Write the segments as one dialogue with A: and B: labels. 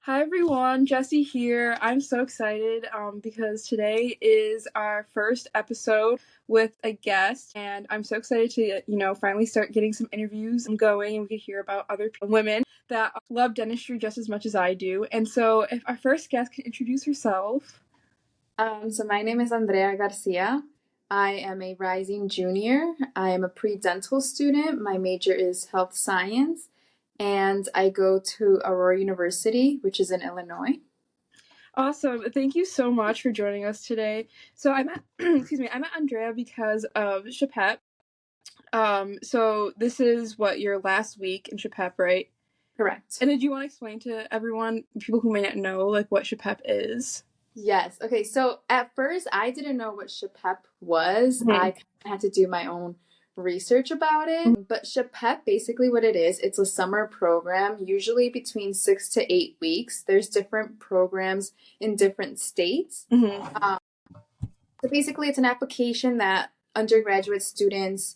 A: Hi everyone, Jessie here. I'm so excited because today is our first episode with a guest, and I'm so excited to, finally start getting some interviews going, and we could hear about other women that love dentistry just as much as I do. And so, if our first guest can introduce herself.
B: So my name is Andrea Garcia. I am a rising junior. I am a pre-dental student. My major is health science, and I go to Aurora University, which is in Illinois.
A: Awesome. Thank you so much for joining us today. So I met I met Andrea because of SHPEP. So this is what your last week in SHPEP, right?
B: Correct.
A: And did you want to explain to everyone, people who may not know, like what SHPEP is?
B: Yes. Okay. So at first, I didn't know what SHPEP was. I had to do my own research about it. But SHPEP, basically what it is, it's a summer program, usually between 6 to 8 weeks. There's different programs in different states. So basically, it's an application that undergraduate students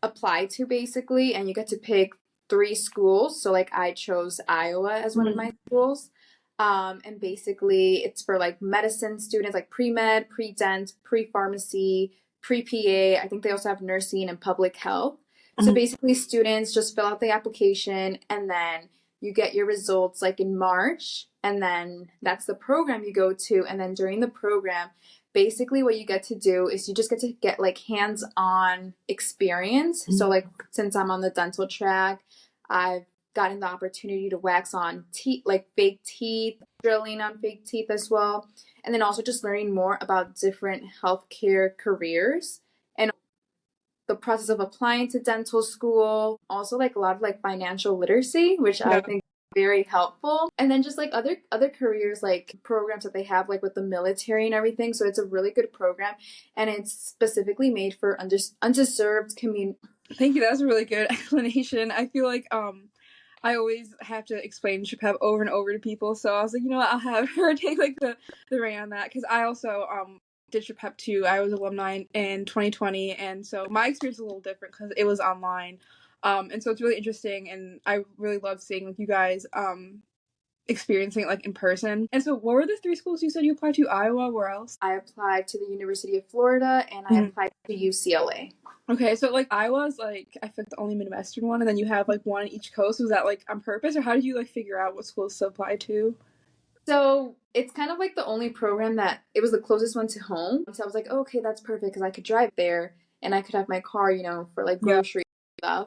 B: apply to, basically, and you get to pick 3 schools. So, like, I chose Iowa as one of my schools. And basically, it's for like medicine students, like pre-med, pre-dent, pre-pharmacy, pre-PA. I think they also have nursing and public health. So basically, students just fill out the application and then you get your results like in March. And then that's the program you go to. And then during the program, basically what you get to do is you just get to get like hands-on experience. So like since I'm on the dental track, I've gotten the opportunity to wax on teeth, like fake teeth, drilling on fake teeth as well. And then also just learning more about different healthcare careers and the process of applying to dental school. Also like a lot of like financial literacy, which I think very helpful. And then just like other careers, like programs that they have like with the military and everything. So it's a really good program, and it's specifically made for underserved community.
A: Thank you. That was a really good explanation. I feel like I always have to explain SHPEP over and over to people, so I was like, you know what, I'll have her take like the reign on that, because I also did SHPEP too. I was alumni in 2020, and so my experience is a little different because it was online. And so it's really interesting, and I really love seeing like you guys experiencing it like in person. And so what were the 3 schools you said you applied to? Iowa, where else?
B: I applied to the University of Florida, and I applied to UCLA.
A: Okay, so like Iowa's like I think the only Midwestern one, and then you have like one on each coast. Was that like on purpose, or how did you like figure out what schools to apply to?
B: So it's kind of like the only program that it was the closest one to home. So I was like, oh, okay, that's perfect because I could drive there and I could have my car, for like grocery stuff.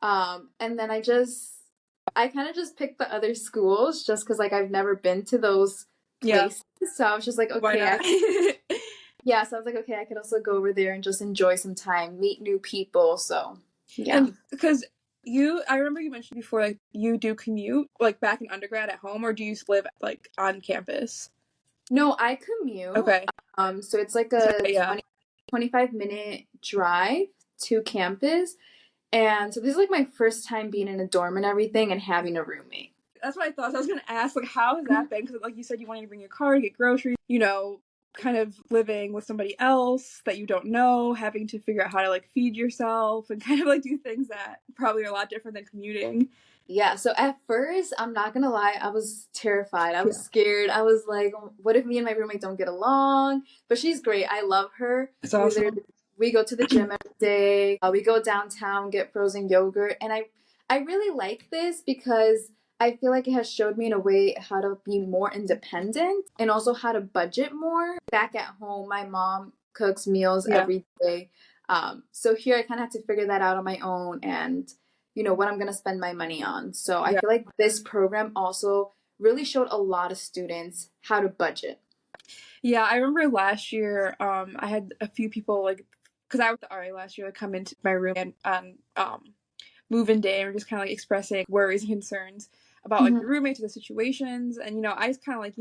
B: And then I kind of just picked the other schools just because like I've never been to those places. So I was just like, okay, yeah. So I was like, okay, I could also go over there and just enjoy some time, meet new people. So yeah.
A: Because I remember you mentioned before, like you do commute like back in undergrad at home, or do you live like on campus?
B: No, I commute.
A: Okay.
B: So it's like a 25-minute drive to campus. And so this is like my first time being in a dorm and everything and having a roommate.
A: That's what I thought. So I was going to ask, like, how has that been? Because like you said, you wanted to bring your car to get groceries, kind of living with somebody else that you don't know, having to figure out how to like feed yourself and kind of like do things that probably are a lot different than commuting.
B: Yeah, so at first, I'm not gonna lie, I was terrified. I was scared. I was like, what if me and my roommate don't get along? But she's great. I love her.
A: It's awesome.
B: We go to the gym every day. We go downtown, get frozen yogurt. And I really like this because I feel like it has showed me in a way how to be more independent and also how to budget more. Back at home, my mom cooks meals every day. So here I kind of have to figure that out on my own and what I'm going to spend my money on. So I feel like this program also really showed a lot of students how to budget.
A: Yeah, I remember last year, I had a few people like, because I was the RA last year, like come into my room and on move-in day and we're just kind of like expressing worries and concerns about like the roommates or the situations. And, I just kind of like,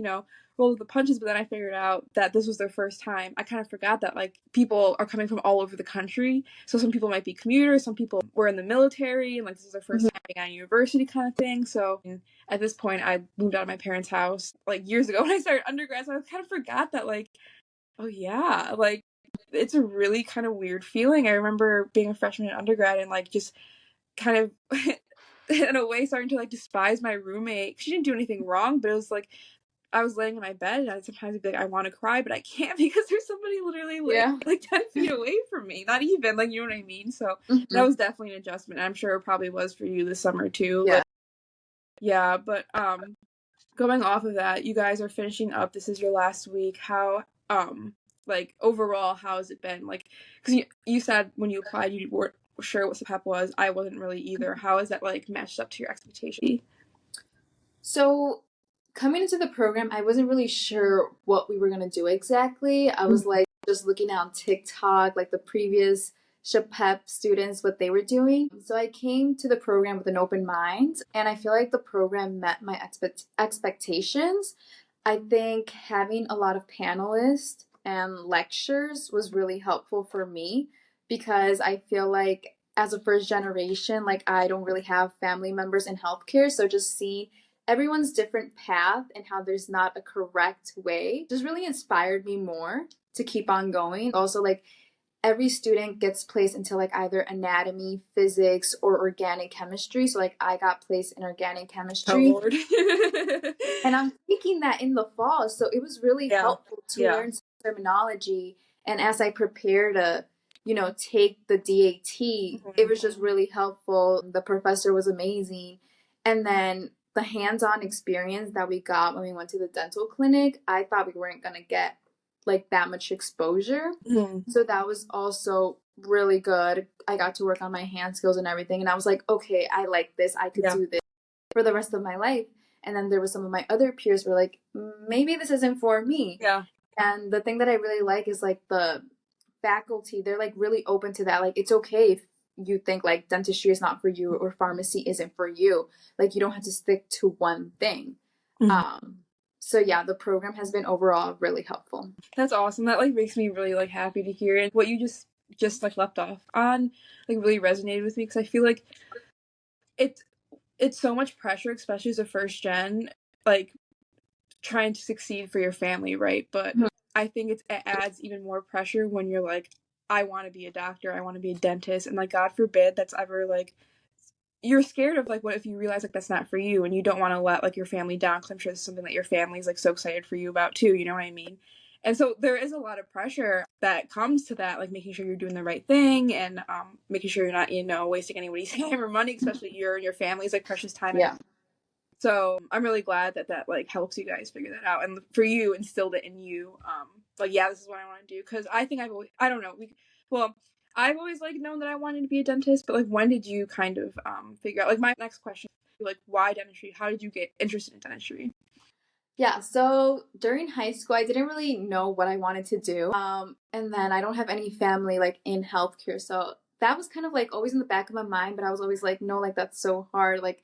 A: rolled with the punches, but then I figured out that this was their first time. I kind of forgot that like people are coming from all over the country. So some people might be commuters, some people were in the military, and like this is their first time being on university kind of thing. So at this point, I moved out of my parents' house like years ago when I started undergrad. So I kind of forgot that like, oh yeah, like it's a really kind of weird feeling. I remember being a freshman in undergrad and like just kind of in a way starting to like despise my roommate. She didn't do anything wrong, but it was like I was laying in my bed and I'd sometimes be like, I want to cry, but I can't because there's somebody literally like 10 feet away from me. Not even, like, you know what I mean? So that was definitely an adjustment. I'm sure it probably was for you this summer too.
B: Yeah.
A: Like, yeah, but going off of that, you guys are finishing up. This is your last week. How like overall, how has it been? Like, because you said when you applied you weren't sure what SHPEP was. I wasn't really either. How has that like matched up to your expectations?
B: So coming into the program, I wasn't really sure what we were going to do exactly. I was like just looking on TikTok, like the previous SHPEP students, what they were doing. So I came to the program with an open mind, and I feel like the program met my expectations. I think having a lot of panelists and lectures was really helpful for me because I feel like as a first generation, like I don't really have family members in healthcare. So just seeing everyone's different path and how there's not a correct way just really inspired me more to keep on going. Also, like every student gets placed into like either anatomy, physics, or organic chemistry. So like I got placed in organic chemistry.
A: Oh Lord.
B: And I'm taking that in the fall. So it was really helpful to learn some terminology. And as I prepare to, take the DAT, it was just really helpful. The professor was amazing. And then the hands-on experience that we got when we went to the dental clinic, I thought we weren't going to get like that much exposure. So that was also really good. I got to work on my hand skills and everything. And I was like, okay, I like this. I could do this for the rest of my life. And then there was some of my other peers were like, maybe this isn't for me.
A: Yeah.
B: And the thing that I really like is like the faculty, they're like really open to that. Like it's okay if you think like dentistry is not for you or pharmacy isn't for you. Like you don't have to stick to one thing. So yeah, the program has been overall really helpful.
A: That's awesome. That like makes me really like happy to hear. And what you just like left off on like really resonated with me because I feel like it's so much pressure, especially as a first gen, like trying to succeed for your family, right? But I think it adds even more pressure when you're like, I want to be a doctor, I want to be a dentist, and like God forbid that's ever like you're scared of like what if you realize like that's not for you and you don't want to let like your family down because I'm sure it's something that your family's like so excited for you about too, you know what I mean? And so there is a lot of pressure that comes to that, like making sure you're doing the right thing and making sure you're not, wasting anybody's time or money, especially your and your family's like precious time.
B: Yeah.
A: So I'm really glad that like helps you guys figure that out, and for you instilled it in you. Like yeah, this is what I want to do because I think I don't know I've always like known that I wanted to be a dentist, but like when did you kind of figure out? Like my next question, like why dentistry? How did you get interested in dentistry?
B: Yeah, so during high school, I didn't really know what I wanted to do. And then I don't have any family like in healthcare, so that was kind of like always in the back of my mind. But I was always like, no, like that's so hard. Like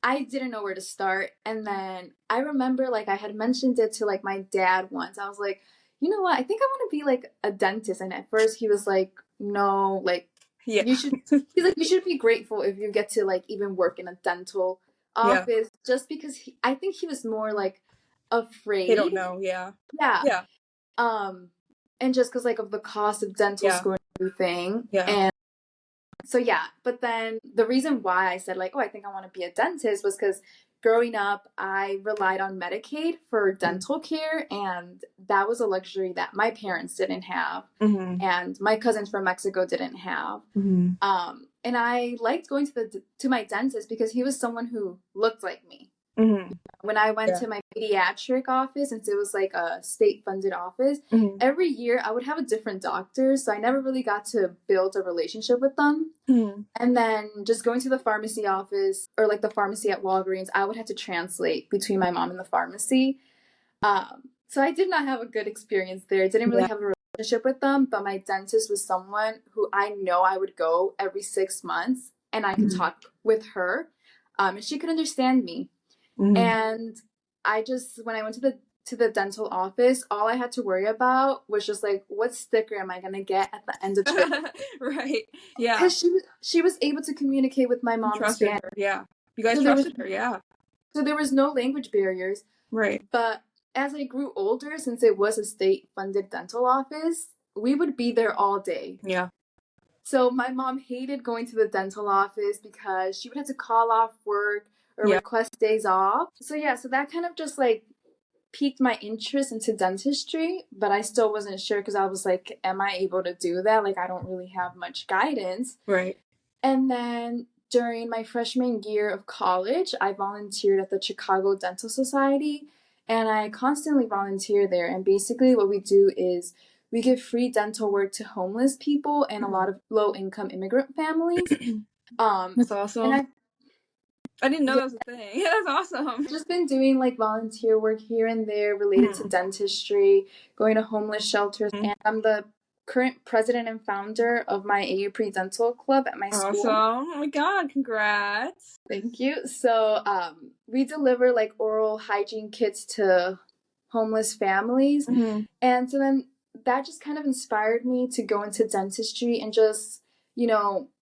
B: I didn't know where to start. And then I remember like I had mentioned it to like my dad once. I was like, you know what? I think I want to be like a dentist. And at first he was like, no, like you should. He's like, you should be grateful if you get to like even work in a dental office, just because I think he was more like afraid.
A: They don't know. Yeah.
B: And just because like of the cost of dental school and everything. And so yeah, but then the reason why I said like, oh, I think I want to be a dentist was because growing up I relied on Medicaid for dental care, and that was a luxury that my parents didn't have, and my cousins from Mexico didn't have. And I liked going to my dentist because he was someone who looked like me. When I went to my pediatric office, since it was like a state-funded office, every year I would have a different doctor, so I never really got to build a relationship with them. And then just going to the pharmacy office or like the pharmacy at Walgreens, I would have to translate between my mom and the pharmacy. So I did not have a good experience there. I didn't really have a relationship with them, but my dentist was someone who I know I would go every 6 months and I could talk with her, and she could understand me. And I just, when I went to the dental office, all I had to worry about was just like, what sticker am I going to get at the end of treatment?
A: Right. Yeah.
B: Because she was able to communicate with my mom in Spanish.
A: Her. Yeah. You guys trusted her. Yeah.
B: So there was no language barriers.
A: Right.
B: But as I grew older, since it was a state-funded dental office, we would be there all day.
A: Yeah.
B: So my mom hated going to the dental office because she would have to call off work or
A: Yeah.
B: request days off. So yeah, so that kind of just like piqued my interest into dentistry, but I still wasn't sure because I was like, am I able to do that? Like, I don't really have much guidance.
A: Right.
B: And then during my freshman year of college, I volunteered at the Chicago Dental Society, and I constantly volunteer there. And basically, what we do is we give free dental work to homeless people and a lot of low income immigrant families.
A: That's
B: And
A: awesome. I didn't know
B: yeah,
A: that was a thing. That's awesome.
B: I've just been doing like volunteer work here and there related to dentistry, going to homeless shelters, and I'm the current president and founder of my AU Pre Dental Club at my school.
A: Awesome. Oh my God, congrats.
B: Thank you. So we deliver like oral hygiene kits to homeless families. And so then that just kind of inspired me to go into dentistry and just,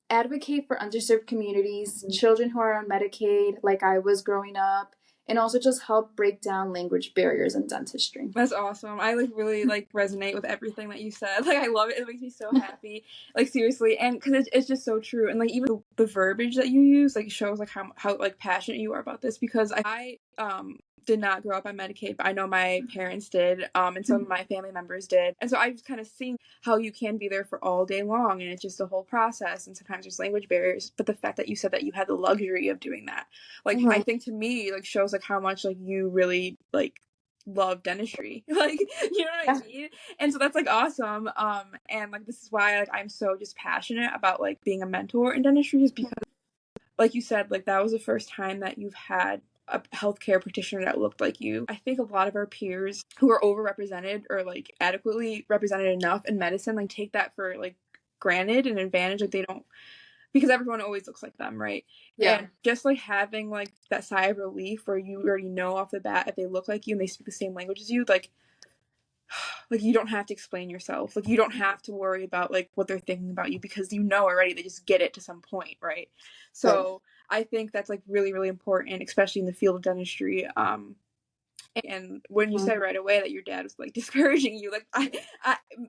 B: advocate for underserved communities, children who are on Medicaid, like I was growing up, and also just help break down language barriers in dentistry.
A: That's awesome. I like really like resonate with everything that you said. Like I love it. It makes me so happy. Like seriously, and because it's just so true. And like even the verbiage that you use like shows like how like passionate you are about this. Because I did not grow up on Medicaid, but I know my parents did, and some of my family members did. And so I've kind of seen how you can be there for all day long, and it's just a whole process, and sometimes there's language barriers. But the fact that you said that you had the luxury of doing that, like I think to me, like shows like how much like you really like love dentistry. Like, you know what I mean? And so that's like awesome. And like this is why like I'm so just passionate about like being a mentor in dentistry, is because like you said, like that was the first time that you've had a healthcare practitioner that looked like you. I think a lot of our peers who are overrepresented or like adequately represented enough in medicine like take that for like granted and advantage. Like they don't, because everyone always looks like them, right?
B: Yeah.
A: And just like having like that sigh of relief where you already know off the bat if they look like you and they speak the same language as you, like you don't have to explain yourself. Like you don't have to worry about like what they're thinking about you because you know already, they just get it to some point, right? So I think that's like really, really important, especially in the field of dentistry. And when you said right away that your dad was like discouraging you, like I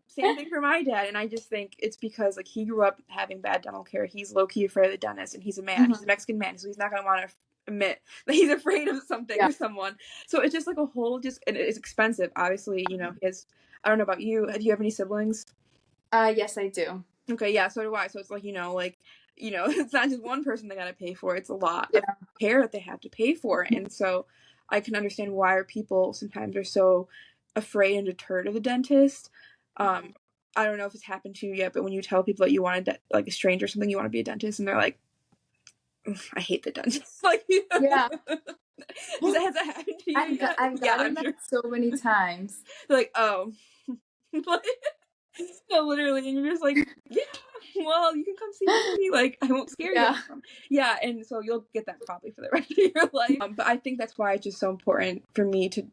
A: same thing for my dad. And I just think it's because like he grew up having bad dental care. He's low key afraid of the dentist, and he's a man. He's a Mexican man, so he's not gonna want to admit that he's afraid of something or someone. So it's just like a whole and it's expensive. Obviously, you know, I don't know about you. Do you have any siblings?
B: Yes, I do.
A: Okay, yeah, so do I. So it's like, it's not just one person they gotta pay for. It's a lot of care that they have to pay for. And so I can understand why people sometimes are so afraid and deterred of the dentist. I don't know if it's happened to you yet, but when you tell people that you want like a stranger or something, you want to be a dentist, and they're like, I hate the dentist. Like,
B: Yeah.
A: Has that happened to you yet?
B: I've gotten that so many times.
A: They're like, oh. No, literally, and you're just like, yeah, well, you can come see me. Like, I won't scare you. Yeah, and so you'll get that probably for the rest of your life. But I think that's why it's just so important for me to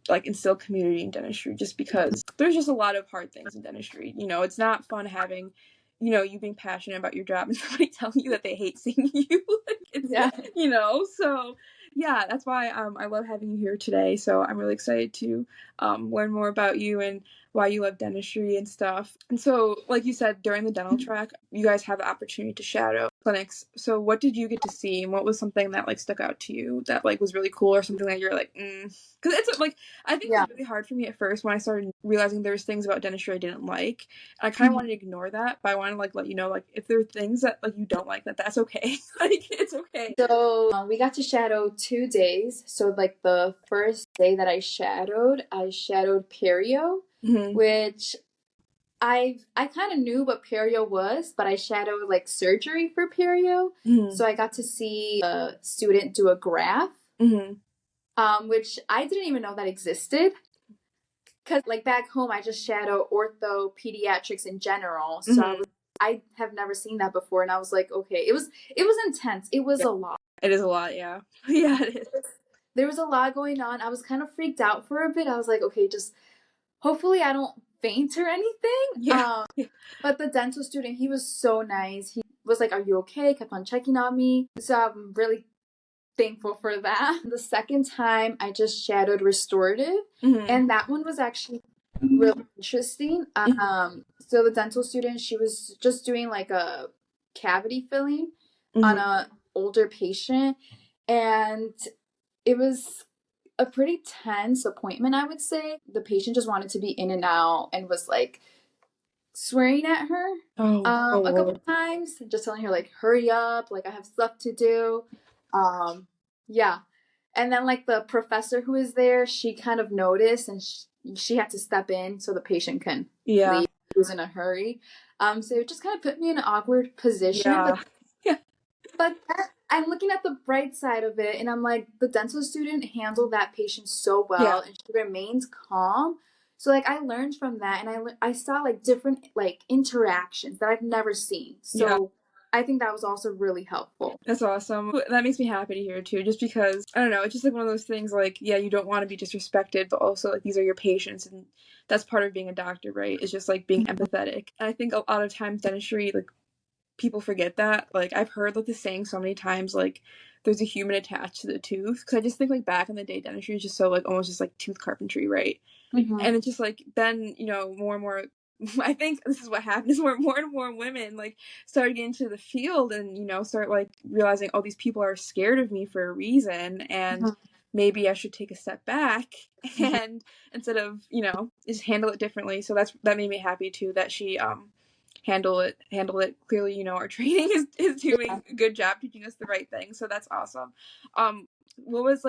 A: like instill community in dentistry, just because there's just a lot of hard things in dentistry. You know, it's not fun having, you being passionate about your job and somebody telling you that they hate seeing you. So yeah, that's why I love having you here today. So I'm really excited to learn more about you and why you love dentistry and stuff. And so, like you said, during the dental track, you guys have the opportunity to shadow clinics. So what did you get to see, and what was something that like stuck out to you that like was really cool, or something that you're like, because it's like, I think it was really hard for me at first when I started realizing there was things about dentistry I didn't like. And I kind of wanted to ignore that, but I want to like let you know, like, if there are things that like you don't like, that's okay. Like, it's okay.
B: So we got to shadow 2 days. So like the first day that I shadowed perio, which I kind of knew what perio was, but I shadowed like surgery for perio. So I got to see a student do a graft, which I didn't even know that existed. Because like back home, I just shadow ortho pediatrics in general. So I have never seen that before, and I was like, okay, it was intense. It was a lot.
A: It is a lot, yeah. Yeah, it is.
B: There was a lot going on. I was kind of freaked out for a bit. I was like, okay, just hopefully I don't faint or anything.
A: Yeah.
B: But the dental student, he was so nice. He was like, are you okay? Kept on checking on me. So I'm really thankful for that. The second time I just shadowed restorative, and that one was actually really interesting. So So the dental student, she was just doing like a cavity filling on a older patient, and it was a pretty tense appointment, I would say. The patient just wanted to be in and out and was like swearing at her a couple times, just telling her like hurry up, like I have stuff to do. Yeah. And then like the professor who was there, she kind of noticed, and she had to step in so the patient can leave. He was in a hurry. So it just kind of put me in an awkward position. But I'm looking at the bright side of it, and I'm like, the dental student handled that patient so well, and she remained calm. So like I learned from that, and I saw like different like interactions that I've never seen. So I think that was also really helpful.
A: That's awesome. That makes me happy to hear too, just because I don't know, it's just like one of those things like, yeah, you don't want to be disrespected, but also like these are your patients, and that's part of being a doctor, right? It's just like being empathetic. And I think a lot of times dentistry, like people forget that. Like I've heard like the saying so many times, like there's a human attached to the tooth, because I just think like back in the day dentistry is just so like almost just like tooth carpentry, right? And it's just like then more and more I think this is what happens where more and more women like start getting into the field and start like realizing, oh, these people are scared of me for a reason, and maybe I should take a step back and instead of just handle it differently. So that made me happy too, that she handle it clearly. Our training is doing a good job teaching us the right thing, so that's awesome. What was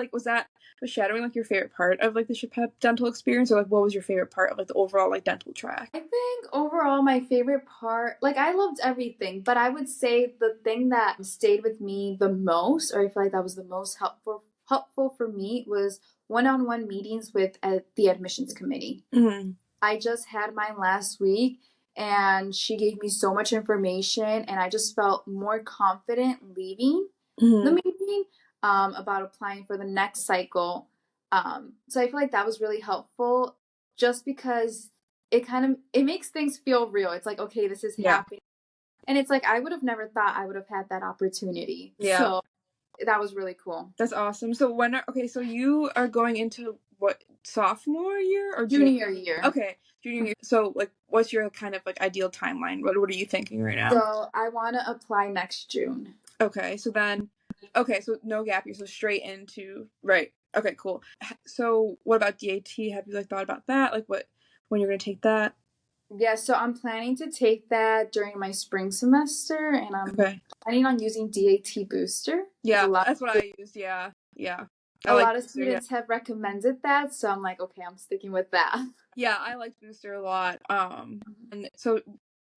A: shadowing like your favorite part of like the SHPEP dental experience, or like what was your favorite part of like the overall like dental track?
B: I think overall my favorite part, like I loved everything, but I would say the thing that stayed with me the most, or I feel like that was the most helpful for me, was one-on-one meetings with the admissions committee. I just had mine last week, and she gave me so much information, and I just felt more confident leaving the meeting about applying for the next cycle. So I feel like that was really helpful, just because it makes things feel real. It's like, okay, this is happening, and it's like I would have never thought I would have had that opportunity. So that was really cool.
A: That's awesome. So so you are going into what, sophomore year or
B: junior year?
A: Okay, junior year. So like what's your kind of like ideal timeline? What are you thinking right now?
B: So I want to apply next June.
A: Okay, so no gap year, so straight into, right. Okay, cool. So what about DAT? Have you like thought about that? Like when you're gonna take that?
B: Yeah, so I'm planning to take that during my spring semester, and I'm planning on using DAT Booster.
A: Yeah, that's what I used. Yeah.
B: A lot of students have recommended that, so I'm like, okay, I'm sticking with that.
A: Yeah, I like Booster a lot. And so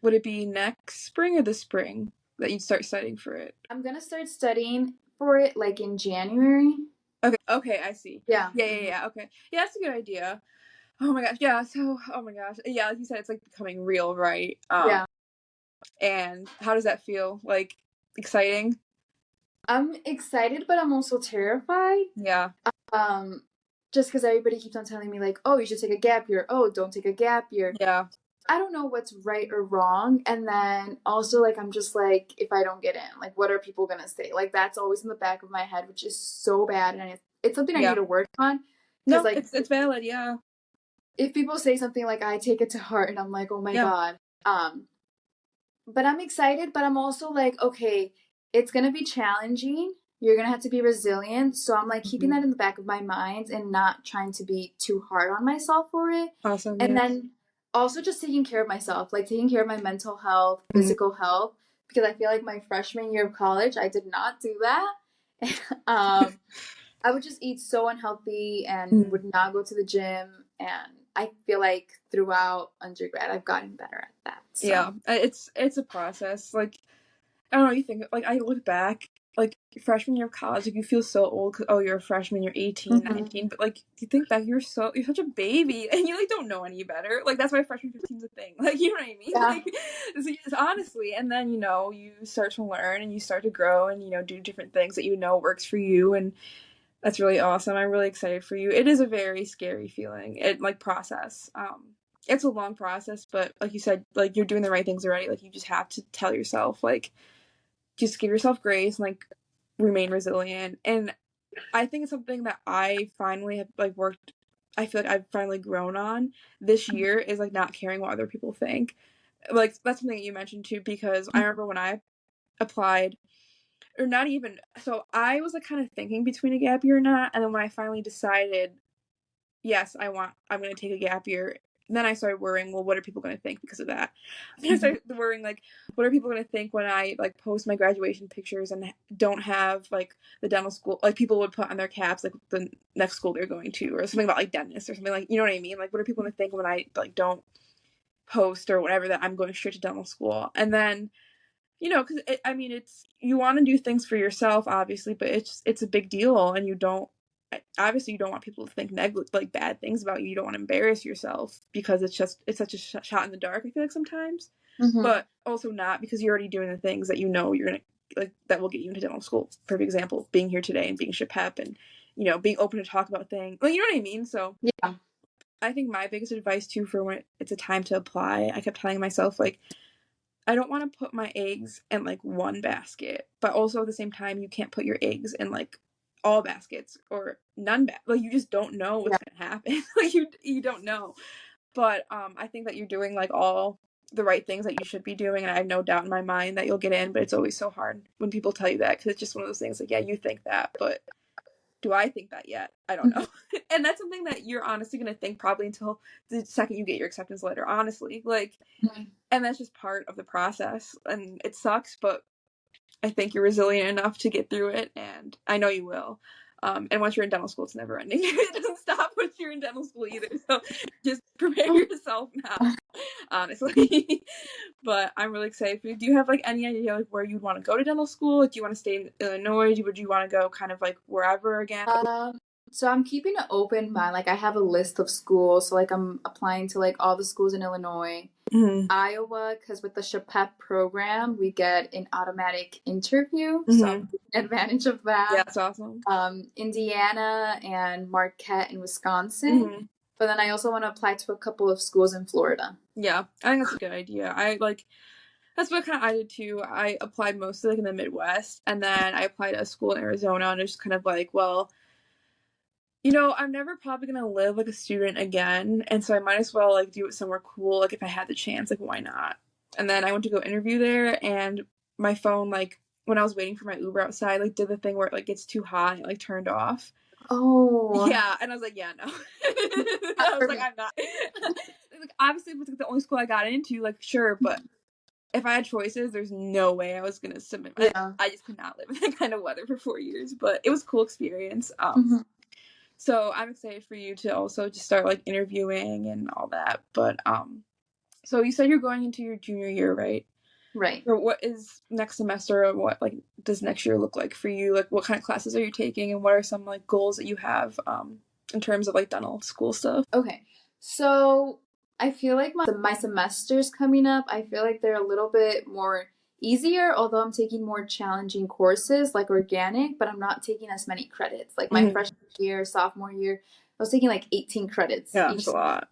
A: would it be next spring or this spring that you'd start studying for it?
B: I'm gonna start studying for it like in January.
A: Okay, I see. Yeah. Okay. Yeah, that's a good idea. Oh my gosh, yeah, so, oh my gosh. Yeah, like you said, it's like becoming real, right?
B: Yeah.
A: And how does that feel? Like, exciting?
B: I'm excited, but I'm also terrified.
A: Yeah.
B: Just because everybody keeps on telling me, like, oh, you should take a gap year. Oh, don't take a gap year.
A: Yeah.
B: I don't know what's right or wrong. And then also, like, I'm just like, if I don't get in, like, what are people going to say? Like, that's always in the back of my head, which is so bad. And it's something I need to work on.
A: No, like, it's valid, yeah.
B: If people say something, like, I take it to heart, and I'm like, oh my God. But I'm excited, but I'm also like, okay, it's going to be challenging. You're going to have to be resilient. So I'm like keeping that in the back of my mind and not trying to be too hard on myself for it.
A: Awesome.
B: And then also just taking care of myself, like taking care of my mental health, physical health, because I feel like my freshman year of college, I did not do that. I would just eat so unhealthy and would not go to the gym. And I feel like throughout undergrad, I've gotten better at that. So.
A: Yeah, it's a process. Like, I don't know, you think, like, I look back, like, freshman year of college, like, you feel so old, cause, oh, you're a freshman, you're 18, 19, but, like, you think back, you're such a baby, and you, like, don't know any better. Like, that's why freshman 15's a thing. Like, you know what I mean?
B: Yeah.
A: Like, it's honestly, and then, you start to learn, and you start to grow, and, do different things that works for you, and that's really awesome. I'm really excited for you. It is a very scary feeling, process. It's a long process, but like you said, like, you're doing the right things already. Like, you just have to tell yourself, like, just give yourself grace and, like, remain resilient. And I think it's something that I finally have, like, I feel like I've finally grown on this year, is, like, not caring what other people think. like that's something you mentioned too, because I remember when I applied, or not even, so I was like kind of thinking between a gap year or not, and then when I finally decided, yes, I'm going to take a gap year, then I started worrying, well, what are people going to think because of that? I started worrying, like, what are people going to think when I, like, post my graduation pictures and don't have, like, the dental school, like, people would put on their caps, like, the next school they're going to, or something about, like, dentist or something, like, you know what I mean? Like, what are people going to think when I, like, don't post or whatever that I'm going straight to dental school? And then, you know, because, I mean, it's, you want to do things for yourself, obviously, but it's a big deal, and you don't, obviously you don't want people to think like bad things about you. You don't want to embarrass yourself because it's such a shot in the dark, I feel like sometimes. But also not, because you're already doing the things that you know you're gonna, like, that will get you into dental school. For example, being here today and being SHPEP, and, you know, being open to talk about things, like, you know what I mean? So
B: Yeah.
A: I think my biggest advice too, for when it's a time to apply, I kept telling myself, like, I don't want to put my eggs in, like, one basket, but also at the same time, you can't put your eggs in, like, all baskets or none. Like, you just don't know what's gonna happen. Like, you don't know. But I think that you're doing, like, all the right things that you should be doing, and I have no doubt in my mind that you'll get in. But it's always so hard when people tell you that, because it's just one of those things, like, yeah, you think that, but do I think that yet? I don't know. And that's something that you're honestly gonna think probably until the second you get your acceptance letter. Honestly, like. And that's just part of the process, and it sucks, but I think you're resilient enough to get through it, and I know you will. And once you're in dental school, it's never ending. It doesn't stop once you're in dental school either, so just prepare yourself now, honestly. But I'm really excited for you. Do you have, like, any idea, like, where you'd want to go to dental school? Do you want to stay in Illinois? Would you want to go kind of, like, wherever again?
B: So I'm keeping an open mind. Like, I have a list of schools. So, like, I'm applying to, like, all the schools in Illinois, Iowa, because with the SHPEP program, we get an automatic interview. So I'm taking advantage of that.
A: Yeah, that's awesome.
B: Indiana and Marquette in Wisconsin. But then I also want to apply to a couple of schools in Florida.
A: Yeah, I think that's a good idea. That's what kind of I did too. I applied mostly, like, in the Midwest, and then I applied to a school in Arizona, and it's just kind of like, well, you know, I'm never probably gonna live like a student again, and so I might as well, like, do it somewhere cool. Like, if I had the chance, like, why not? And then I went to go interview there, and my phone, like, when I was waiting for my Uber outside, like, did the thing where it, like, gets too hot and it, like, turned off.
B: Oh.
A: Yeah, and I was like, yeah, no. I was like, I'm not. Like, obviously, if it's, like, the only school I got into, like, sure, but if I had choices, there's no way I was gonna submit. I just could not live in that kind of weather for 4 years, but it was a cool experience. So I'm excited for you to also just start, like, interviewing and all that. But so you said you're going into your junior year, right?
B: Right.
A: Or what is next semester, or what, like, does next year look like for you? Like, what kind of classes are you taking, and what are some, like, goals that you have in terms of, like, dental school stuff?
B: Okay. So I feel like my semesters coming up, I feel like they're a little bit more easier, although I'm taking more challenging courses like organic, but I'm not taking as many credits. Like my freshman year, sophomore year, I was taking like 18 credits.
A: Yeah, that's a lot.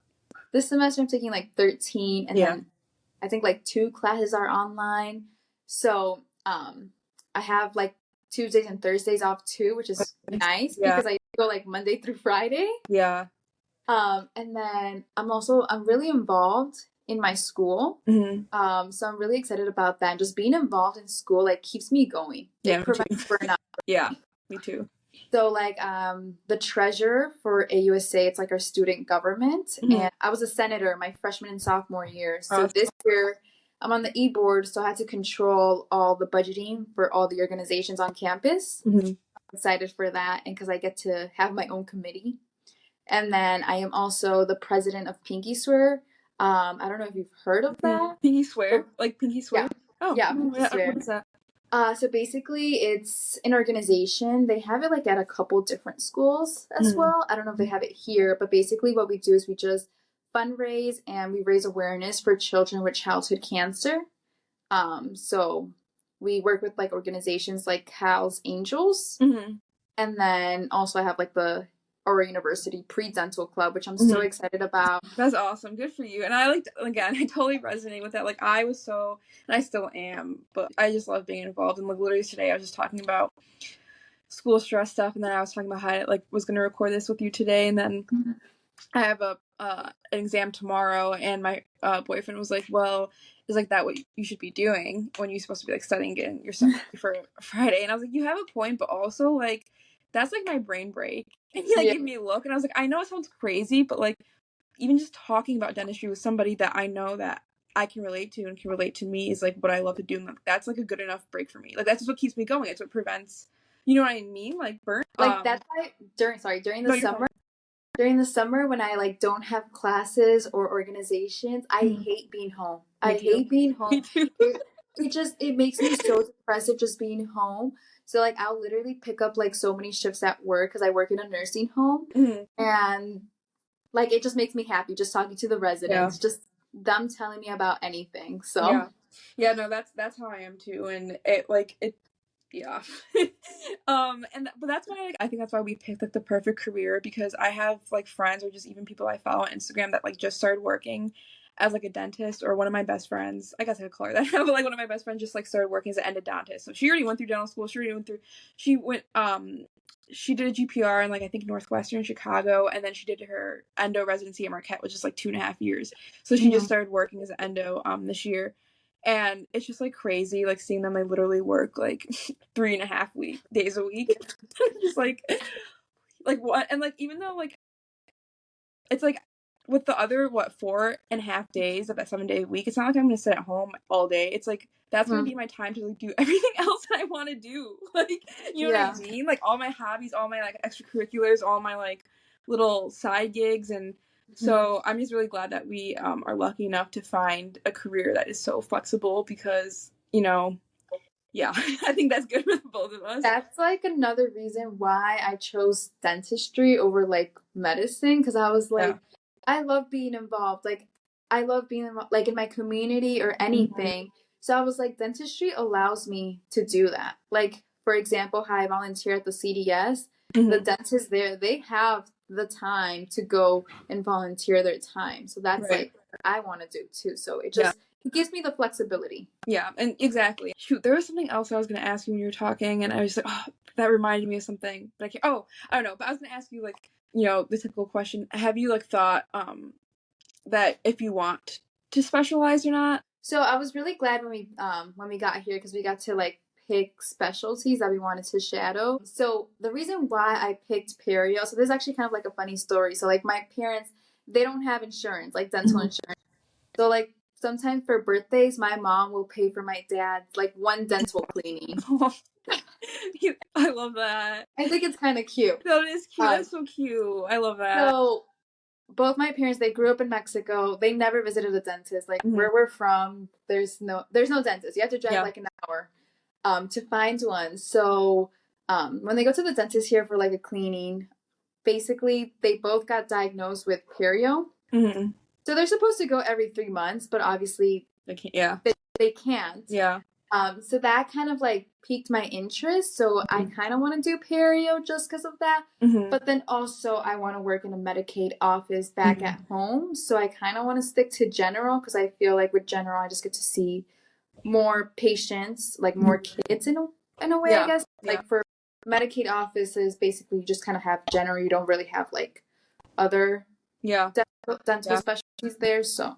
B: This semester I'm taking like 13, and then I think like 2 classes are online. So I have like Tuesdays and Thursdays off too, which is nice because I go like Monday through Friday.
A: Yeah.
B: And then I'm really involved in my school. So I'm really excited about that. Just being involved in school, like, keeps me going.
A: Yeah,
B: it prevents burnout.
A: Yeah, me too.
B: So, like, the treasurer for AUSA, it's like our student government. And I was a senator my freshman and sophomore year. So this year I'm on the e-board, so I had to control all the budgeting for all the organizations on campus. I'm excited for that, and because I get to have my own committee. And then I am also the president of Pinky Swear. I don't know if you've heard of that.
A: Pinky Swear? Like Pinky Swear?
B: Yeah.
A: Oh,
B: yeah, Pinky Swear.
A: What is that?
B: So basically, it's an organization. They have it like at a couple different schools as well. I don't know if they have it here, but basically what we do is we just fundraise and we raise awareness for children with childhood cancer. So we work with like organizations like Cal's Angels. And then also I have like the Aura University Pre-Dental Club, which I'm so excited about.
A: That's awesome. Good for you. And I totally resonate with that. Like, I was so, and I still am, but I just love being involved. And like literally today I was just talking about school stress stuff, and then I was talking about how I like was going to record this with you today, and then I have a an exam tomorrow, and my boyfriend was like, well, is like that what you should be doing when you're supposed to be like studying in your stuff for Friday? And I was like, you have a point, but also like that's like my brain break. And he like
B: Yeah.
A: gave me a look, and I was like, I know it sounds crazy, but like even just talking about dentistry with somebody that I know that I can relate to and can relate to me is like what I love to do. And like, that's like a good enough break for me. Like that's just what keeps me going. It's what prevents, you know what I mean? Like burn.
B: Like that's why during
A: No,
B: the
A: you're
B: summer
A: fine.
B: during the summer when I like don't have classes or organizations, I
A: Mhm.
B: hate being home.
A: Me
B: I
A: too.
B: hate being home.
A: Me too.
B: It makes me so depressed just being home. So like I'll literally pick up like so many shifts at work because I work in a nursing home,
A: Mhm.
B: and like it just makes me happy just talking to the
A: Yeah.
B: residents, just them telling me about anything. So
A: Yeah. Yeah, no, that's how I am too. And it yeah. But that's why I think that's why we picked like the perfect career, because I have like friends or just even people I follow on Instagram that like just started working as like a dentist, or one of my best friends, I guess I could call her that, but like one of my best friends just like started working as an endodontist. So she already went through dental school. She did a GPR in like I think Northwestern Chicago, and then she did her endo residency at Marquette, which is like 2.5 years. So she just started working as an endo this year. And it's just like crazy, like seeing them like literally work like 3.5 days a week. Just like what, and like even though like it's like with the other 4.5 days of that 7 day week, it's not like I'm gonna sit at home all day. It's like that's gonna
B: mhm.
A: be my time to like do everything else that I want to do. Like, you know what
B: Yeah.
A: I mean? Like all my hobbies, all my like extracurriculars, all my like little side gigs. And
B: Mhm.
A: so I'm just really glad that we are lucky enough to find a career that is so flexible, because yeah, I think that's good for both of us.
B: That's like another reason why I chose dentistry over like medicine, because I was
A: Yeah.
B: like, I love being involved. Like, I love being like in my community or
A: Mm-hmm.
B: anything. So I was like, dentistry allows me to do that. Like, for example, how I volunteer at the CDS, the
A: Mm-hmm.
B: dentists there, they have the time to go and volunteer their time. So that's
A: Right.
B: like what I want to do too. So
A: Yeah.
B: it gives me the flexibility.
A: Yeah, and exactly. Shoot, there was something else I was gonna ask you when you were talking, and I was like, oh, that reminded me of something. But I can't. Oh, I don't know. But I was gonna ask you like, the typical question. Have you like thought that if you want to specialize or not?
B: So I was really glad when we got here because we got to like pick specialties that we wanted to shadow. So the reason why I picked perio, so this is actually kind of like a funny story. So like my parents, they don't have insurance, like dental
A: Mhm.
B: insurance. So like sometimes for birthdays, my mom will pay for my dad's like one dental cleaning.
A: I love that.
B: I think it's kind of cute.
A: That is cute.
B: Um,
A: That's so cute. I love that.
B: so both my parents, they grew up in Mexico. They never visited a dentist. Like
A: Hmm.
B: where we're from, there's no dentist. You have to drive
A: Yeah.
B: like an hour to find one. So when they go to the dentist here for like a cleaning, basically they both got diagnosed with perio.
A: Hmm.
B: So they're supposed to go every 3 months, but obviously
A: Yeah.
B: they can't.
A: Yeah.
B: So that kind of like piqued my interest. So I
A: Hmm.
B: kind of want to do perio just because of that.
A: Hmm.
B: But then also I want to work in a Medicaid office back
A: Hmm.
B: at home. So I kind of want to stick to general because I feel like with general I just get to see more patients, like more kids in a way, I
A: Yeah.
B: guess.
A: Yeah.
B: Like for Medicaid offices, basically you just kind of have general. You don't really have like other
A: Yeah.
B: dental
A: Yeah.
B: specialties there. So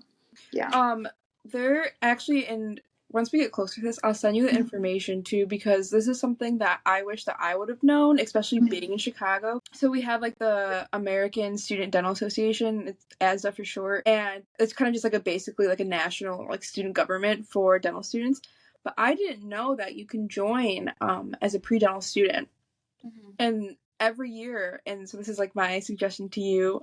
B: yeah.
A: They're actually in. Once we get closer to this, I'll send you the information too, because this is something that I wish that I would have known, especially being in Chicago. So we have like the American Student Dental Association, it's ASDA for short, and it's kind of just like basically like a national like student government for dental students. But I didn't know that you can join as a pre-dental student,
B: Mhm.
A: and every year, and so this is like my suggestion to you,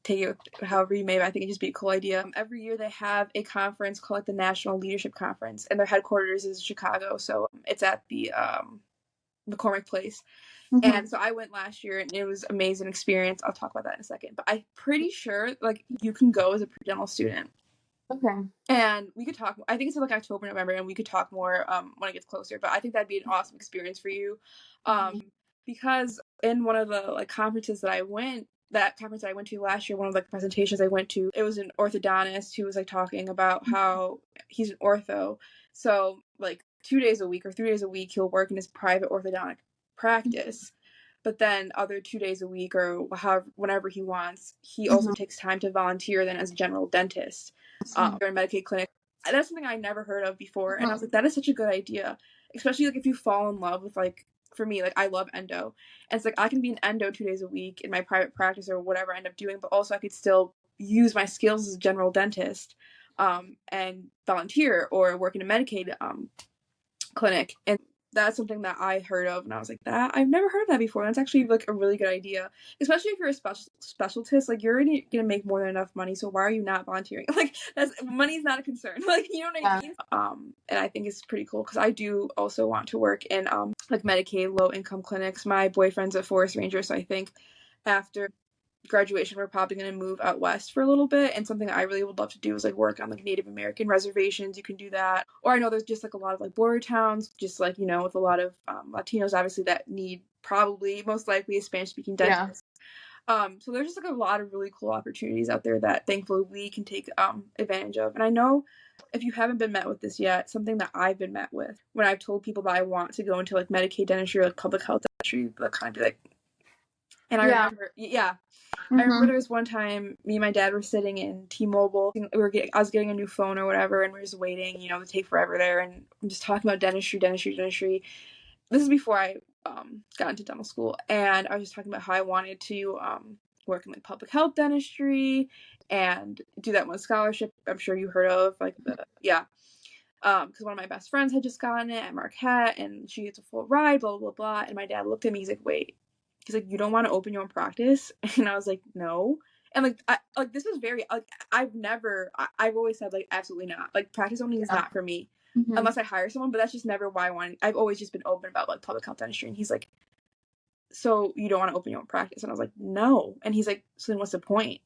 A: take it however you may, but I think it'd just be a cool idea. Every year they have a conference called like the National Leadership Conference, and their headquarters is Chicago, so it's at the McCormick Place.
B: Mhm.
A: And so I went last year, and it was an amazing experience. I'll talk about that in a second, but I'm pretty sure like you can go as a pre-dental student.
B: Okay.
A: And we could talk. I think it's like October, November, and we could talk more when it gets closer. But I think that'd be an awesome experience for you,
B: Mhm.
A: because in one of the like conferences that conference I went to last year, one of the presentations I went to, it was an orthodontist who was like talking about how he's an ortho, so like 2 days a week or 3 days a week he'll work in his private orthodontic practice, but then other 2 days a week or however, whenever he wants, he also takes time to volunteer then as a general dentist or a Medicaid clinic. That's something I never heard of before. And I was like, that is such a good idea, especially like if you fall in love with like, for me, like I love endo. And it's like I can be an endo 2 days a week in my private practice or whatever I end up doing, but also I could still use my skills as a general dentist and volunteer or work in a Medicaid clinic. And that's something that I heard of, and I was like, that I've never heard of that before. That's actually like a really good idea, especially if you're a specialist. Like you're already gonna make more than enough money, so why are you not volunteering? Like that's money's not a concern. Like you know what I mean? And I think it's pretty cool because I do also want to work in like Medicaid low income clinics. My boyfriend's a forest ranger, so I think after graduation we're probably going to move out west for a little bit, and something I really would love to do is like work on like Native American reservations. You can do that, or I know there's just like a lot of like border towns, just like with a lot of Latinos obviously that need probably most likely a Spanish speaking dentist. So there's just like a lot of really cool opportunities out there that thankfully we can take advantage of. And I know if you haven't been met with this yet, something that I've been met with when I've told people that I want to go into like Medicaid dentistry or like public health dentistry, they'll kind of be like, and I remember, I remember there was one time me and my dad were sitting in T-Mobile. I was getting a new phone or whatever, and we were just waiting, to take forever there. And I'm just talking about dentistry. This is before I got into dental school, and I was just talking about how I wanted to work in like public health dentistry and do that one scholarship I'm sure you heard of, like because one of my best friends had just gotten it at Marquette, and she gets a full ride, blah blah blah. And my dad looked at me, he's like, wait. He's like, you don't want to open your own practice? And I was like, no. And this was very I've always said like absolutely not. Like practice owning is not for me unless I hire someone. But that's just never why I wanted. I've always just been open about like public health dentistry. And he's like, so you don't want to open your own practice? And I was like, no. And he's like, so then what's the point?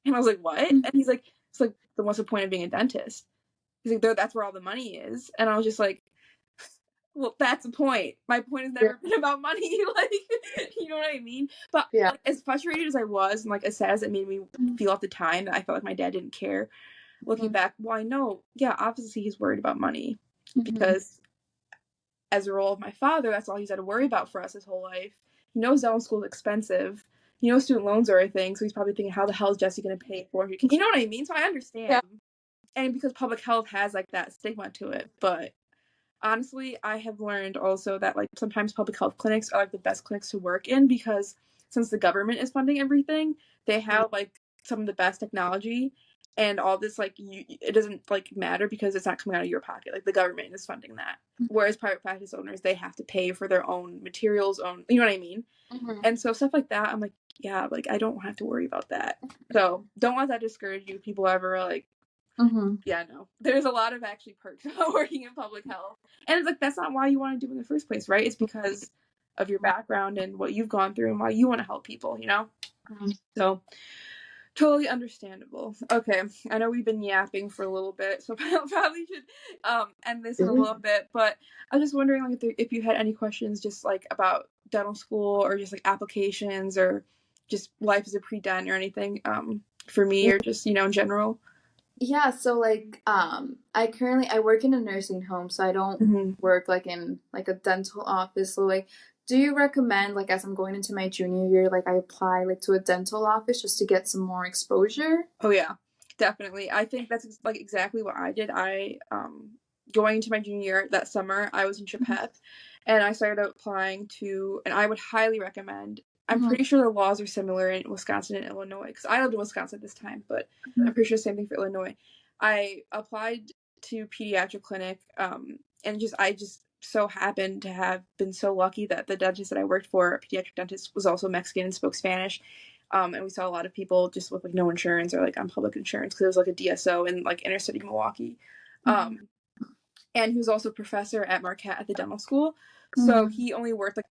A: And I was like, what? And he's like, it's like, then what's the point of being a dentist? He's like, that's where all the money is. And I was just like, well, that's the point. My point has never been about money. Like, you know what I mean? But like, as frustrated as I was, and like as sad as it made me feel at the time, that I felt like my dad didn't care. Looking back, well, I know, obviously he's worried about money because as a role of my father, that's all he's had to worry about for us his whole life. He knows dental school is expensive. He knows student loans are a thing, so he's probably thinking, how the hell is Jesse going to pay for it? You know what I mean? So I understand. Yeah. And because public health has like that stigma to it, but honestly, I have learned also that like sometimes public health clinics are like the best clinics to work in because since the government is funding everything, they have like some of the best technology and all this like it doesn't like matter because it's not coming out of your pocket. Like the government is funding that. Whereas private practice owners, they have to pay for their own materials, you know what I mean? And so stuff like that, I'm like, yeah, like I don't have to worry about that. So don't let that discourage you. People ever like yeah, no. There's a lot of actually perks about working in public health. And it's like, that's not why you want to do it in the first place, right? It's because of your background and what you've gone through and why you want to help people, So, totally understandable. Okay, I know we've been yapping for a little bit, so I probably should end this in a little bit. But I was just wondering like if you had any questions just like about dental school or just like applications or just life as a pre-dent or anything for me or just, in general.
B: Yeah, so like I work in a nursing home, so I don't work like in like a dental office. So like do you recommend like as I'm going into my junior year, like I apply like to a dental office just to get some more exposure?
A: Oh yeah, definitely. I think that's like exactly what I did. I going into my junior year that summer, I was in SHPEP and I started applying to, and I would highly recommend. I'm pretty sure the laws are similar in Wisconsin and Illinois because I lived in Wisconsin at this time, but I'm pretty sure the same thing for Illinois. I applied to pediatric clinic, and I just so happened to have been so lucky that the dentist that I worked for, a pediatric dentist, was also Mexican and spoke Spanish. And we saw a lot of people just with like no insurance or like on public insurance because it was like a DSO in like inner city Milwaukee. And he was also a professor at Marquette at the dental school. So he only worked like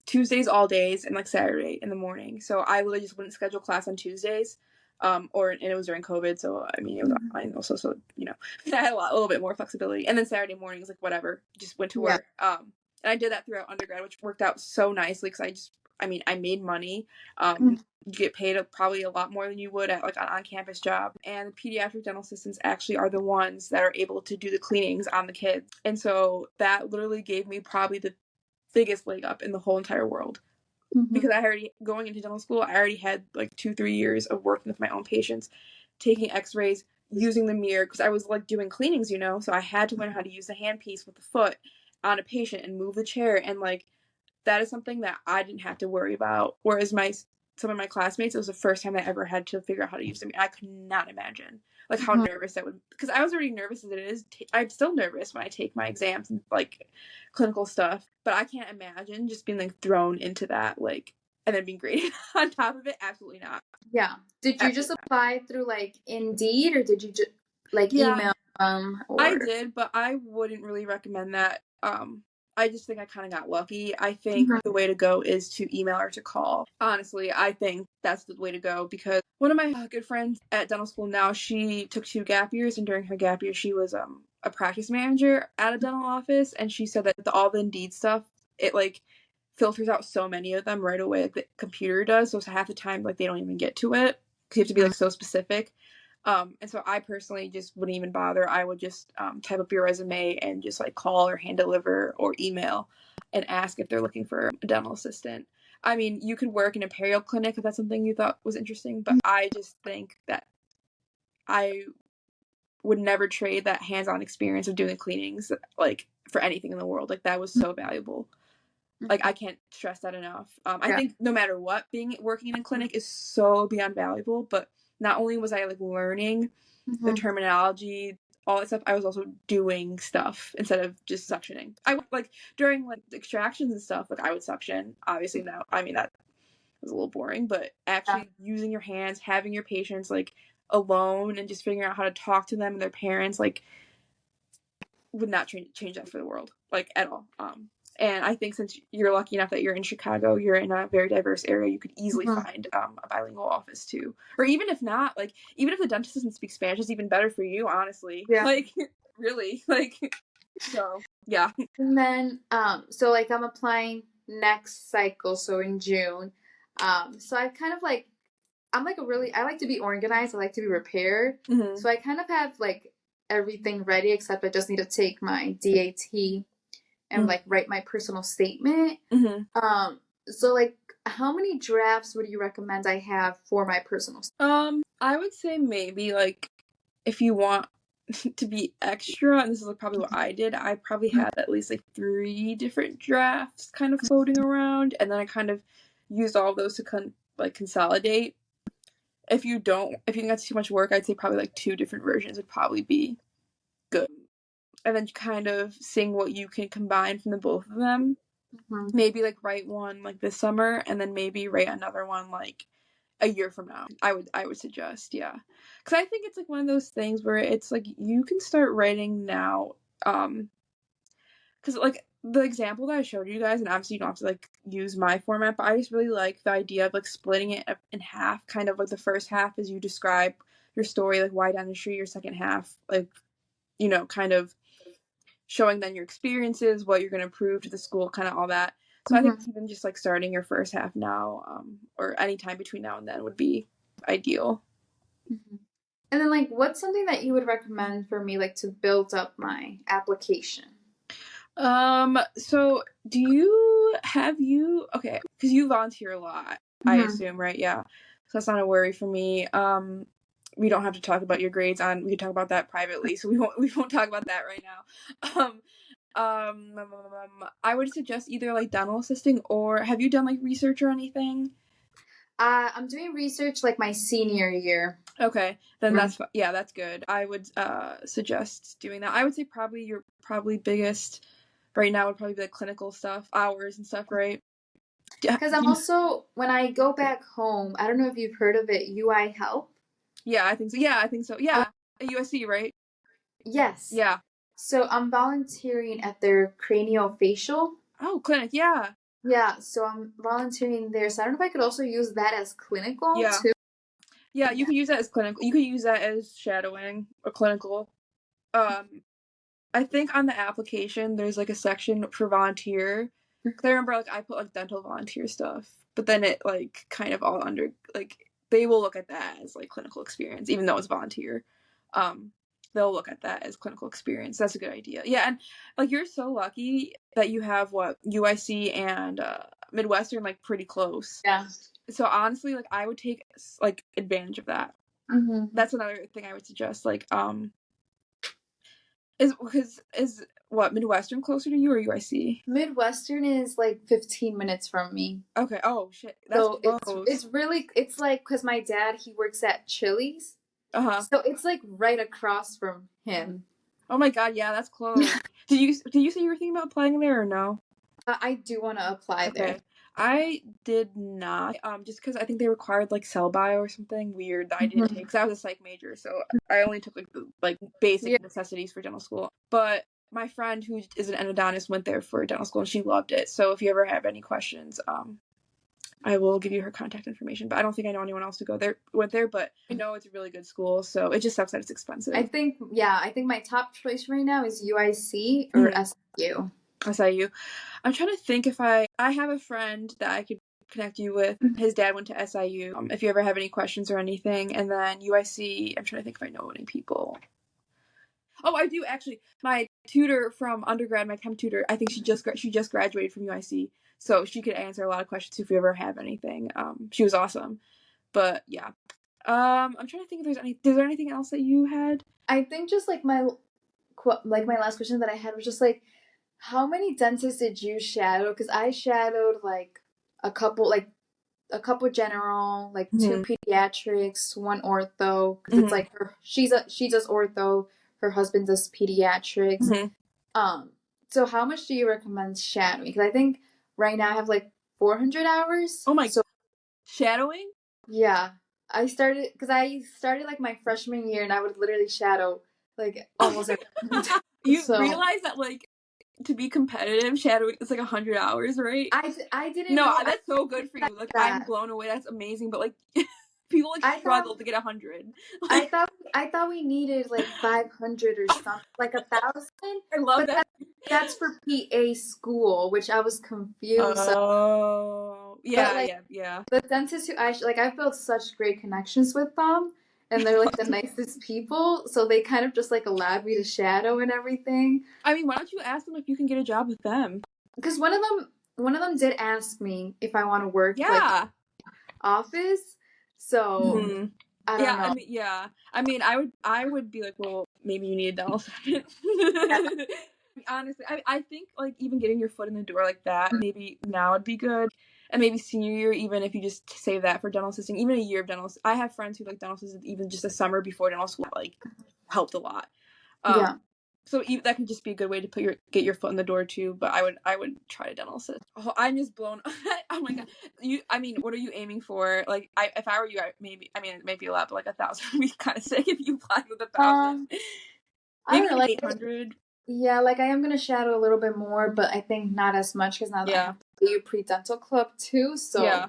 A: Tuesdays all days and like Saturday in the morning. So I literally just wouldn't schedule class on Tuesdays. And it was during COVID, so I mean it was online also, so I had a little bit more flexibility. And then Saturday mornings, like whatever, just went to work. And I did that throughout undergrad, which worked out so nicely because I made money. You get paid probably a lot more than you would at like an on-campus job. And pediatric dental assistants actually are the ones that are able to do the cleanings on the kids. And so that literally gave me probably the biggest leg up in the whole entire world. Because I already, going into dental school, I already had like 2-3 years of working with my own patients, taking x-rays, using the mirror, because I was like doing cleanings, so I had to learn how to use the handpiece with the foot on a patient and move the chair, and like that is something that I didn't have to worry about. Whereas some of my classmates, it was the first time I ever had to figure out how to use them. I could not imagine like how nervous that would, because I was already nervous as it is. I'm still nervous when I take my exams and like clinical stuff, but I can't imagine just being like thrown into that, like, and then being graded on top of it. Absolutely not.
B: Yeah. Did you just apply through like Indeed, or did you just like email
A: I
B: or
A: did, but I wouldn't really recommend that. I just think I kind of got lucky. I think the way to go is to email or to call. Honestly, I think that's the way to go, because one of my good friends at dental school now, she took 2 gap years, and during her gap year, she was a practice manager at a dental office, and she said that all the Indeed stuff, it like filters out so many of them right away, like the computer does. So half the time, like they don't even get to it because you have to be like so specific. And so I personally just wouldn't even bother. I would just type up your resume and just like call or hand deliver or email and ask if they're looking for a dental assistant. I mean, you could work in a perio clinic if that's something you thought was interesting, but I just think that I would never trade that hands-on experience of doing the cleanings like for anything in the world. Like that was so valuable. Like I can't stress that enough. I think no matter what, working in a clinic is so beyond valuable. But not only was I like learning the terminology, all that stuff, I was also doing stuff instead of just suctioning. I like during like extractions and stuff, like I would suction. Obviously now, I mean that was a little boring, but actually using your hands, having your patients like alone and just figuring out how to talk to them and their parents, like would not change that for the world, like at all. And I think since you're lucky enough that you're in Chicago, you're in a very diverse area, you could easily find a bilingual office too. Or even if not, like even if the dentist doesn't speak Spanish, it's even better for you, honestly.
B: Yeah.
A: Like really, like so yeah.
B: And then so like I'm applying next cycle, so in June. So I kind of like I like to be organized, I like to be prepared. So I kind of have like everything ready, except I just need to take my DAT and like write my personal statement. So like how many drafts would you recommend I have for my personal statement?
A: I would say maybe like if you want to be extra, and this is like probably what I did, I probably had at least like 3 different drafts kind of floating around, and then I kind of used all of those to consolidate. If you think that's too much work, I'd say probably like 2 different versions would probably be good. And then kind of seeing what you can combine from the both of them. Maybe like write one like this summer, and then maybe write another one like a year from now. I would suggest, yeah, because I think it's like one of those things where it's like you can start writing now, because like the example that I showed you guys, and obviously you don't have to like use my format, but I just really like the idea of like splitting it in half. Kind of like the first half is you describe your story, like why dentistry. Your second half, like kind of showing then your experiences, what you're going to prove to the school, kind of all that. So I think even just like starting your first half now, or any time between now and then would be ideal.
B: And then like what's something that you would recommend for me like to build up my application?
A: So okay, because you volunteer a lot, I assume, right? Yeah. So that's not a worry for me. We don't have to talk about your grades we can talk about that privately, so we won't talk about that right now. I would suggest either like dental assisting, or have you done like research or anything?
B: I'm doing research like my senior year.
A: Okay, then that's good. I would suggest doing that. I would say probably your biggest right now would probably be like clinical stuff, hours and stuff, right?
B: Because I'm also, when I go back home, I don't know if you've heard of it, UI Help.
A: Yeah, I think so. Yeah, at USC, right?
B: Yes.
A: Yeah.
B: So I'm volunteering at their craniofacial.
A: Oh, clinic, yeah.
B: Yeah, so I'm volunteering there. So I don't know if I could also use that as clinical too.
A: Yeah, you could use that as clinical. You could use that as shadowing or clinical. I think on the application there's like a section for volunteer. Cause I remember like I put like dental volunteer stuff, but then it like kind of all under like they will look at that as like clinical experience, even though it's volunteer. they'll look at that as clinical experience. That's a good idea. Yeah, and like you're so lucky that you have UIC and Midwestern like pretty close.
B: Yeah.
A: So honestly, like I would take like advantage of that. That's another thing I would suggest. Like is what Midwestern closer to you or UIC?
B: Midwestern is like 15 minutes from me.
A: Okay. Oh shit, that's
B: So
A: close.
B: it's like, because my dad, he works at Chili's. So it's like right across from him.
A: Oh my god, yeah, that's close. Did you say you were thinking about applying there or no?
B: I do want to apply there.
A: I did not, just because I think they required like cell bio or something weird that I didn't take, because I was a psych major, so I only took like basic necessities for dental school. But my friend who is an endodontist went there for dental school and she loved it. So if you ever have any questions, I will give you her contact information. But I don't think I know anyone else who went there, but I know it's a really good school, so it just sucks that it's expensive.
B: I think my top choice right now is UIC or SIU.
A: SIU. I'm trying to think if I have a friend that I could connect you with. His dad went to SIU. If you ever have any questions or anything, and then UIC. I'm trying to think if I know any people. Oh, I do actually. My tutor from undergrad, my chem tutor, I think she just graduated from UIC, so she could answer a lot of questions if you ever have anything. She was awesome. But yeah, I'm trying to think if there's any. Is there anything else that you had?
B: I think just like my last question that I had was just like, how many dentists did you shadow? Because I shadowed like a couple general, like 2 pediatrics, 1 ortho. Because it's like she does ortho, her husband does pediatrics. So how much do you recommend shadowing? Because I think right now I have like 400 hours.
A: Oh my! So shadowing?
B: Yeah, I started like my freshman year, and I would literally shadow like almost every.
A: You realize that like to be competitive, shadowing is like 100 hours, right?
B: I didn't.
A: No, that's so good for you. Like I'm blown away. That's amazing. But like people like struggle to get 100.
B: Like, I thought we needed like 500 or something, like 1,000.
A: I love that.
B: That's for PA school, which I was confused.
A: Oh, yeah, yeah.
B: The dentists who I've built such great connections with them, and they're like the nicest people. So they kind of just like allowed me to shadow and everything.
A: I mean, why don't you ask them if you can get a job with them?
B: Because one of them did ask me if I want to work like office. So I don't know.
A: I mean, I would be like, well, maybe you need a dental assistant. Honestly, I think like even getting your foot in the door like that, maybe now would be good. And maybe senior year, even if you just save that for dental assisting, even a year of dental. I have friends who like dental assistant even just a summer before dental school, like helped a lot. So that could just be a good way to get your foot in the door too. But I would try to dental assist. Oh, I'm just blown. Oh my god. I mean, what are you aiming for? Like, if I were you, maybe. I mean, it might be a lot, but like 1,000 would be kind of sick if you applied with 1,000.
B: I don't know, like
A: 800.
B: Yeah, like I am gonna shadow a little bit more, but I think not as much because now that I have to do pre-dental club too. So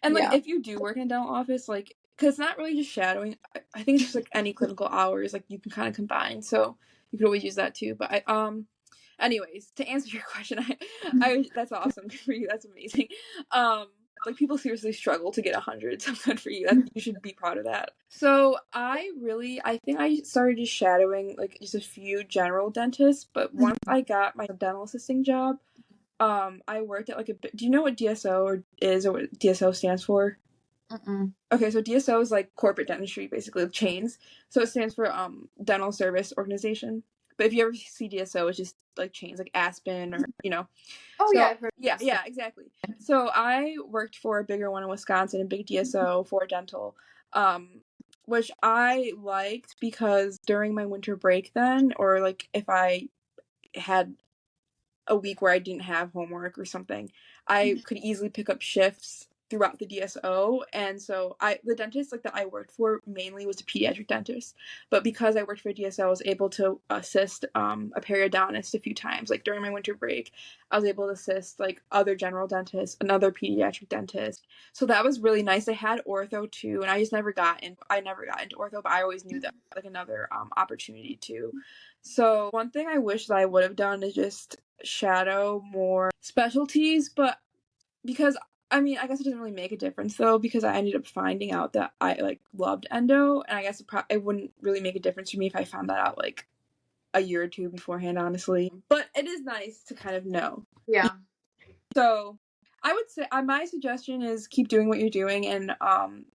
A: and like if you do work in a dental office, like because it's not really just shadowing. I think it's just like any clinical hours, like you can kind of combine. So you could always use that too. But anyways, to answer your question, I that's awesome. Good for you. That's amazing. Like people seriously struggle to get 100. So good for you. You should be proud of that. So I think I started just shadowing like just a few general dentists. But once I got my dental assisting job, I worked at like do you know what DSO is or what DSO stands for? Okay, so DSO is like corporate dentistry, basically chains. So it stands for dental service organization. But if you ever see DSO, it's just like chains, like Aspen or
B: I've heard.
A: Yeah, exactly. So I worked for a bigger one in Wisconsin, a big DSO for dental, which I liked because during my winter break then, or like if I had a week where I didn't have homework or something, I could easily pick up shifts throughout the DSO. And so the dentist like that I worked for mainly was a pediatric dentist, but because I worked for a DSO, I was able to assist a periodontist a few times. Like during my winter break, I was able to assist like other general dentists, another pediatric dentist. So that was really nice. I had ortho too, and I never got into ortho, but I always knew that like another opportunity too. So one thing I wish that I would have done is just shadow more specialties, but because I mean, I guess it doesn't really make a difference though, because I ended up finding out that I like loved endo, and I guess it wouldn't really make a difference for me if I found that out like a year or two beforehand, honestly. But it is nice to kind of know.
B: Yeah.
A: So I would say my suggestion is keep doing what you're doing, and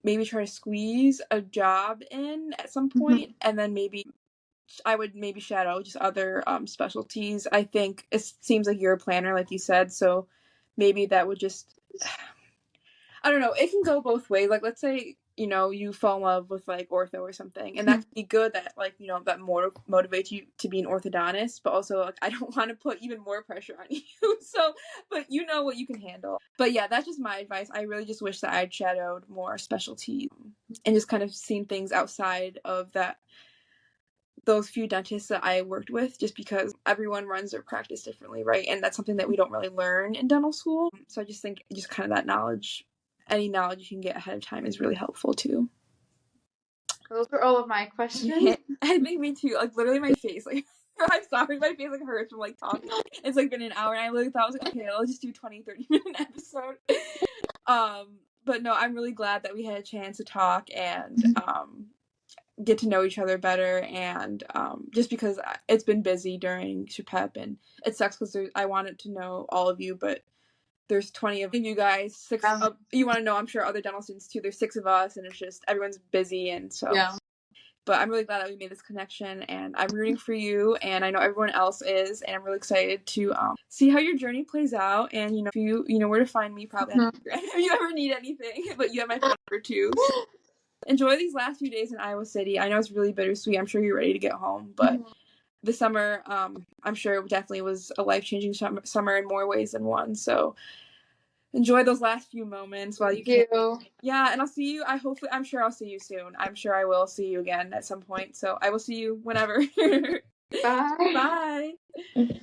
A: maybe try to squeeze a job in at some point, and then maybe I would maybe shadow just other specialties. I think it seems like you're a planner, like you said, so maybe that would just, I don't know, it can go both ways. Like, let's say, you know, you fall in love with like ortho or something, and that could be good, that like, you know, that more motivates you to be an orthodontist, but also like I don't want to put even more pressure on you. So, but you know what you can handle. But yeah, that's just my advice. I really just wish that I'd shadowed more specialties and just kind of seen things outside of those few dentists that I worked with, just because everyone runs their practice differently, right? And that's something that we don't really learn in dental school. So I just think just kind of that knowledge, any knowledge you can get ahead of time is really helpful too.
B: Those were all of my questions.
A: I think me too. Like literally my face, like I'm sorry, my face like hurts from like talking. It's like been an hour and I literally thought I was like, okay, I'll just do 20-30 minute episode. But no, I'm really glad that we had a chance to talk and get to know each other better, and just because it's been busy during SHPEP and it sucks because I wanted to know all of you, but there's 20 of you guys, 6 of you want to know, I'm sure other dental students too, there's 6 of us, and it's just everyone's busy, and so
B: Yeah.
A: But I'm really glad that we made this connection, and I'm rooting for you, and I know everyone else is, and I'm really excited to see how your journey plays out. And you know, if you know where to find me, probably on Instagram if you ever need anything. But you have my phone number too. So enjoy these last few days in Iowa City. I know it's really bittersweet. I'm sure you're ready to get home, but the summer, I'm sure it definitely was a life-changing summer in more ways than one. So enjoy those last few moments while you can. Yeah, and I'll see you. I'm sure I'll see you soon. I'm sure I will see you again at some point. So I will see you whenever.
B: Bye.
A: Bye.